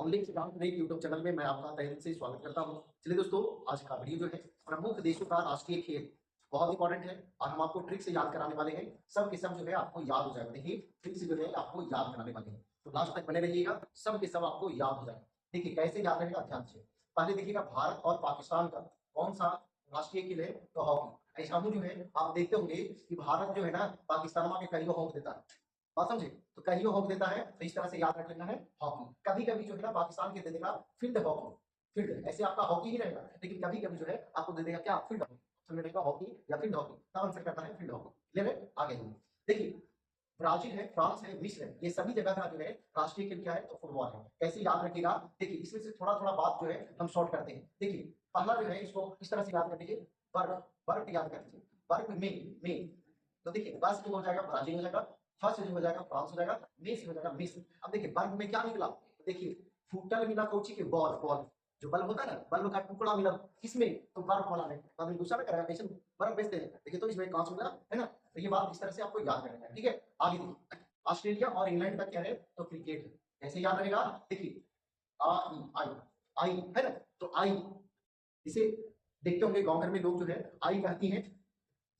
Online से जानकारी YouTube channel में मैं आपका तहे दिल से स्वागत करता हूं। चलिए दोस्तों, आज का वीडियो जो है प्रमुख देशों का राष्ट्रीय खेल बहुत इंपॉर्टेंट है और हम आपको ट्रिक से याद कराने वाले हैं। सब के सब जो है आपको याद हो जाएगा। देखिए, ट्रिक से जो है आपको याद कराने वाले हैं, तो लास्ट तक बने रहिएगा, सब के सब आपको याद हो जाएगा। देखिए कैसे याद रहेगा, ध्यान से। पहले देखिएगा, भारत और पाकिस्तान का कौन सा राष्ट्रीय खेल है, तो हॉकी। ऐसा जो है आप देखते होंगे कि भारत जो है ना पाकिस्तान में कई हॉक देता है, बात समझे। तो कहियो हॉक देता है, तो इस तरह से याद रख लेना है हॉकी। कभी कभी जो है ना पाकिस्तान के दे देगा फील्ड हॉकी, फील्ड ऐसे आपका हॉकी ही रहेगा, लेकिन कभी कभी जो है आपको दे देगा क्या, फील्ड हॉकी। समझ रहेगा हॉकी या फील्ड हॉकी, तब आंसर करता है फील्ड हॉकी। क्लियर है, आगे देखिए, ब्राजील है, फ्रांस है, मिस्र है, ये सभी जगह का जो है राष्ट्रीय खेल क्या है, तो फुटबॉल है। कैसे याद रखिएगा, देखिए इसमें से थोड़ा थोड़ा बात जो है हम शॉर्ट करते हैं। देखिए पहला जो है इसको इस तरह से याद कर लीजिए, बर्फ, बर्फ याद कर लीजिए, बर्फ में। तो देखिए बस हो जाएगा ब्राजील हो जाएगा, फर्स्ट जो हो जाएगा फ्रांस हो जाएगा, मेसी हो जाएगा मिस्र। अब देखिए बर्फ में क्या निकला, देखिए फुटल मिला कोची के बॉल, बॉल जो बल्ब होता है ना, बल्ब का टुकड़ा मिला किसमें, तो बर्फ वाला में। आदमी गुस्सा में करेगा, कैसे बर्फ बेचते हैं, देखिए तो इसमें कांच मिला है ना। तो ये बात इस तरह से आपको याद करना है, ठीक है। आगे देखिए, ऑस्ट्रेलिया और इंग्लैंड का क्या है, तो क्रिकेट है। कैसे याद रहेगा, देखिए आई आई आई है ना, तो आई इसे देखते होंगे गांव घर में लोग जो है आई कहती हैं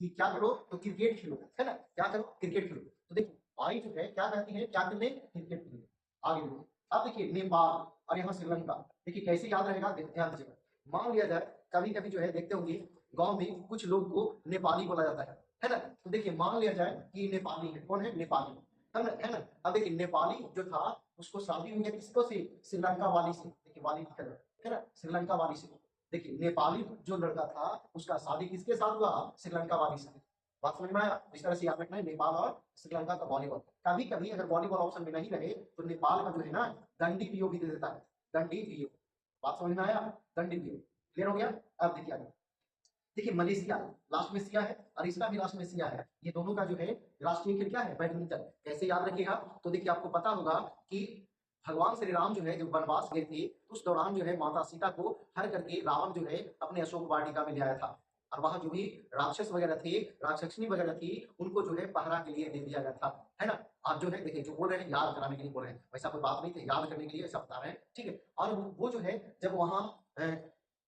कि क्या करो, तो क्रिकेट खेलो, है ना, क्या करो क्रिकेट खेलो। तो देखिए आई जो है क्या कहती है, क्या करने, क्रिकेट खेलो। आगे देखो, अब देखिए नेपाल और यहाँ श्रीलंका, देखिए कैसे याद रहेगा, ध्यान दीजिएगा। मान लिया जाए कभी कभी जो है देखते होंगे गांव में कुछ लोग को नेपाली बोला जाता है ना। तो देखिए मान लिया जाए कि नेपाली है, कौन है, नेपाली है ना, है ना। अब देखिए नेपाली जो था उसको शादी हुई है किसको से, श्रीलंका वाली से। देखिए वाली है ना, श्रीलंका वाली से। देखिए नेपाली जो लड़का था उसका शादी किसके साथ हुआ, श्रीलंका वाली से। बात समझ में आया, इस तरह से याद रखना है नेपाल और श्रीलंका का वॉलीबॉल। कभी कभी अगर वॉलीबॉल ऑप्शन में नहीं रहे तो नेपाल का जो है ना दंडी पीओ भी दे देता है, दंडी पीओ। बात समझ में आया, दंडी पीओ। क्लियर हो गया। अब देखिए आगे, देखिए मलेशिया लास्ट में सिया है और इसका भी लास्ट में सिया है। ये दोनों का जो है राष्ट्रीय खेल क्या है, बैडमिंटन। कैसे याद रखिएगा, तो देखिए आपको पता होगा कि भगवान श्री राम जो है जब वनवास गए थे उस दौरान जो है माता सीता को हर करके रावण जो है अपने अशोक वाटिका में ले आया था। और वहां जो भी राक्षस वगैरह थे, राक्षसनी वगैरह थी, उनको जो है पहरा के लिए दे दिया गया था, है ना। आप जो है देखिए जो बोल रहे हैं याद कराने के लिए बोल रहे हैं, वैसा कोई बात नहीं थी, याद करने के लिए ऐसा बता रहे हैं, ठीक है। और वो जो है जब वहां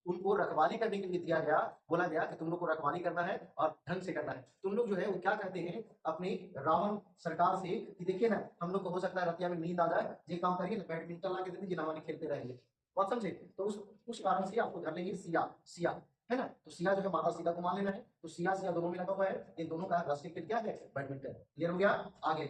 उनको रखवाली करने के लिए दिया गया, बोला गया कि तुम लोग को रखवाली करना है और ढंग से करना है। तुम लोग जो है वो क्या कहते हैं अपनी रावण सरकार से कि देखिए ना हम लोग को हो सकता है रतिया में नींद आ जाए, ये काम करिए ना, बैडमिंटन ला के दे दीजिए ना, हमारे खेलते रहेंगे। बात समझे। तो उस कारण से आपको धर लेंगे सिया, सिया है ना। तो सिया जो है माता सीता को मान लेना है, तो सिया सिया दोनों में लगा हुआ है। इन दोनों का राष्ट्रीय खेल क्या है, बैडमिंटन। क्लियर हो गया। आगे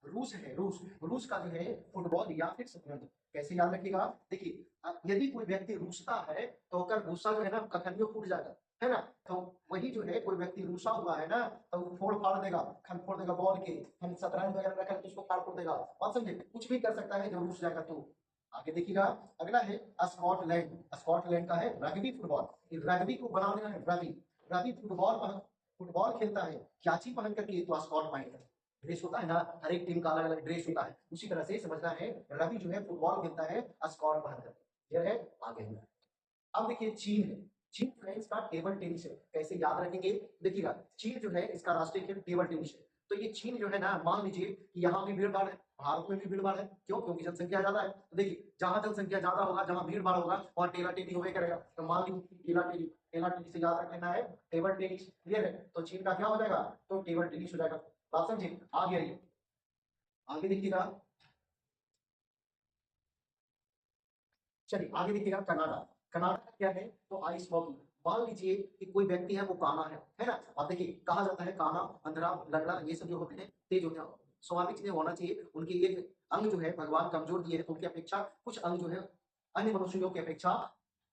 रूस है, रूस, रूस का जो है फुटबॉल या फिर शतरंज। कैसे याद रखिएगा, देखिए यदि कोई व्यक्ति रूसता है तो ओकर गुस्सा जो है ना कखनियों फूट जाएगा, है ना। तो वही जो है कोई व्यक्ति रूसा हुआ है ना तो वो फोड़ फाड़ देगा, खन फोड़ देगा बॉल के, हम शतरंज वगैरह रखा तो उसको फाड़ फोड़ देगा। बात समझे, कुछ भी कर सकता है जब रूस जाएगा तो। आगे देखिएगा, अगला है स्कॉटलैंड। स्कॉटलैंड का है रग्बी फुटबॉल। रग्बी को बना देना है रवि, रवि फुटबॉल, फुटबॉल खेलता है क्याची पहन करके, तो स्कॉट पहन ड्रेस होता है ना, हर एक टीम का अलग अलग ड्रेस होता है, उसी तरह से समझना है रवि जो है फुटबॉल खेलता है स्कॉट पहन करके। क्लियर है, आगे अब देखिए चीन है, चीन जो है इसका टेबल टेनिस है। कैसे याद रखेंगे, देखिएगा चीन जो है इसका राष्ट्रीय खेल टेबल टेनिस है। तो ये चीन जो है ना मान लीजिए कि यहाँ भी भीड़ भाड़ है, भारत में भी भीड़ भाड़ है, क्यों, क्योंकि जनसंख्या ज्यादा है। तो देखिए जहां जनसंख्या ज्यादा होगा, जहां भीड़ भाड़ होगा, वहां टेला टेनी होवे करेगा। तो मान लीजिए टेला टेनी, टेला टेनी से याद रख लेना है टेबल टेनिस। क्लियर है, तो चीन का क्या हो जाएगा, तो टेबल टेनिस हो जाएगा। बात समझे। आगे आइए, आगे देखिएगा, चलिए आगे देखिएगा कनाडा। कनाडा का क्या है, तो आइस हॉकी। मान लीजिए कि कोई व्यक्ति है वो काना है ना। अब देखिए कहा जाता है काना, अंधरा, लंगड़ा, ये सब जो होते हैं तेज होते हैं, स्वाभाविक चीजें होना चाहिए। उनके एक अंग जो है भगवान कमजोर दिए हैं, तो उनकी अपेक्षा कुछ अंग जो है अन्य मनुष्यों की अपेक्षा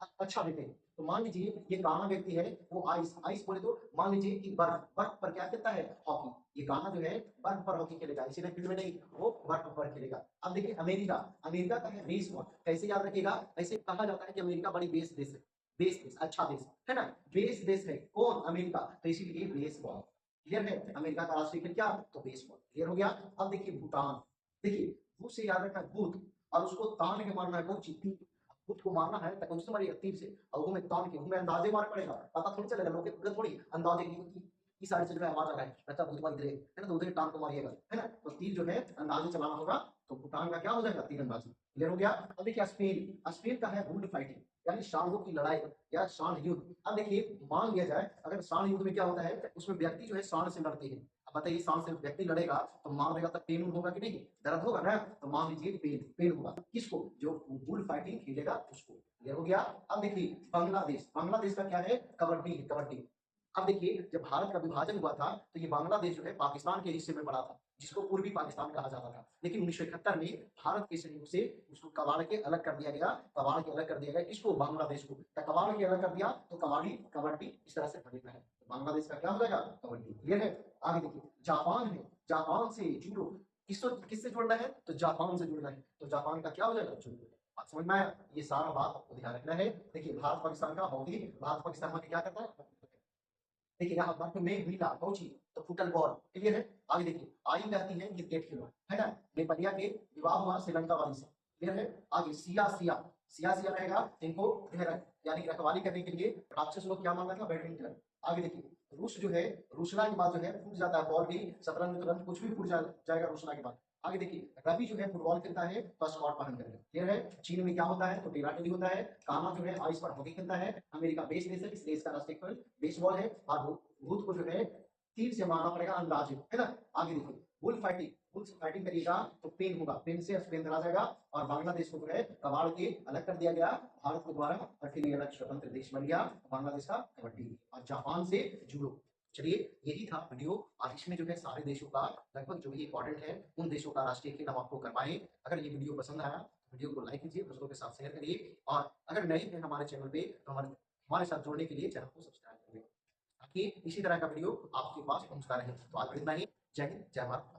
अच्छा देते हैं। तो मान लीजिए ये काना व्यक्ति है वो आइस, आइस बोले तो मान लीजिए कि बर्फ, बर्फ पर क्या कहता है, हॉकी। ये काना जो है बर्फ पर हॉकी खेलेगा, इसी फील्ड में नहीं, वो बर्फ पर खेलेगा। अब देखिए अमेरिका, अमेरिका का है बेसबॉल। कैसे याद रखिएगा, ऐसे कहा जाता है कि अमेरिका बड़ी बेस देश है, बेस देश, अच्छा देश है ना, बेस देश है कौन, अमेरिका, तो इसीलिए बेसबॉल। क्लियर है, अमेरिका का राष्ट्रीय खेल क्या, तो बेसबॉल। क्लियर हो गया। अब देखिए भूटान, देखिए भू से याद रखना भूत, और उसको तान के मारना है, वो चिट्ठी भूत को मारना है तक उससे मारिएगा तीर से, और वो में तान के वो में अंदाजे मार पड़ेगा, पता थोड़ी चलेगा, लोग के थोड़ी अंदाजे की इस साइड से जो है आवाज आ रहा है, अच्छा भूत मार इधर है ना, तो उधर टांग को मारिएगा, है ना। तो तीर जो है अंदाजे चलाना होगा, तो भूटान का क्या हो जाएगा तीरंदाजी। क्लियर हो गया। अब देखिए स्पेन, स्पेन का है बुल फाइटिंग यानी सांडों की लड़ाई या सांड युद्ध। अब देखिए मान लिया जाए अगर सांड युद्ध में क्या होता है उसमें व्यक्ति जो है सांड से लड़ते हैं। अब बताइए सांड से व्यक्ति लड़ेगा तो मार देगा तो पेन होगा कि नहीं, दर्द होगा ना। तो मान लीजिए पेन पेन होगा किसको, जो बुल फाइटिंग खेलेगा उसको। क्लियर हो गया। अब देखिए बांग्लादेश, बांग्लादेश का क्या है कबड्डी है, कबड्डी। अब देखिए जब भारत का विभाजन हुआ था तो ये बांग्लादेश जो है पाकिस्तान के हिस्से में पड़ा था जिसको पूर्वी पाकिस्तान कहा जाता था। लेकिन 1971 में भारत के सहयोग से उसको कबाड़ के अलग कर दिया गया, कबाड़ के अलग कर दिया गया इसको बांग्लादेश को। तो कबाड़ के अलग कर दिया तो कबाड़ी कबड्डी इस तरह से बनेगा है। तो बांग्लादेश का क्या हो जाएगा कबड्डी। क्लियर है। आगे देखिए जापान है, जापान से जूडो। किससे जुड़ना है तो जापान से जुड़ना है। तो जापान का क्या हो जाएगा जूडो। बात समझ में आया। ये सारा बात आपको ध्यान रखना है। देखिए भारत पाकिस्तान का हॉकी, भारत पाकिस्तान में क्या करता है। देखिए यहाँ बर्फ में मिला पहुंची तो फुटल बॉल। क्लियर है। आगे देखिए आई कहती है क्रिकेट खेलो है ना। नेपालिया के विवाह हुआ श्रीलंका वाली से। क्लियर है। आगे सिया सिया, सिया सिया रहेगा इनको यानी रखवाली करने के लिए राक्षस लोग क्या मांगा था बैडमिंटन। आगे देखिए रूस जो है, रूसना के बाद जो है फूट जाता है बॉल भी, शतरंज तुरंत कुछ भी फूट जाएगा रूसना के बाद। आगे देखिए रवि जो है फुटबॉल खेलता है तो स्कॉट पहन करके। क्लियर है। चीन में क्या होता है तो टेराटेली होता है। कामा जो है आइस पर हॉकी खेलता है। अमेरिका बेस देश है, इस देश का राष्ट्रीय खेल बेसबॉल है। और भूत को जो है तीर से मारना पड़ेगा अंदाज है ना। आगे देखिए बुल फाइटिंग, बुल फाइटिंग करिएगा तो पेन होगा, पेन से पेन धरा जाएगा। और बांग्लादेश को जो है कबाड़ के अलग कर दिया गया भारत के द्वारा और फिर ये अलग स्वतंत्र देश बन गया बांग्लादेश का कबड्डी। और जापान से जूडो। चलिए यही था वीडियो। और इसमें जो है सारे देशों का लगभग जो भी इंपॉर्टेंट है उन देशों का राष्ट्रीय खेल हम आपको करवाएं। अगर ये वीडियो पसंद आया वीडियो को लाइक कीजिए, दोस्तों के साथ शेयर करिए। और अगर नए हैं हमारे चैनल पे तो हमारे साथ जुड़ने के लिए चैनल को सब्सक्राइब करिए ताकि इसी तरह का वीडियो आपके पास पहुंचता रहे। तो आज इतना ही। जय हिंद, जय भारत।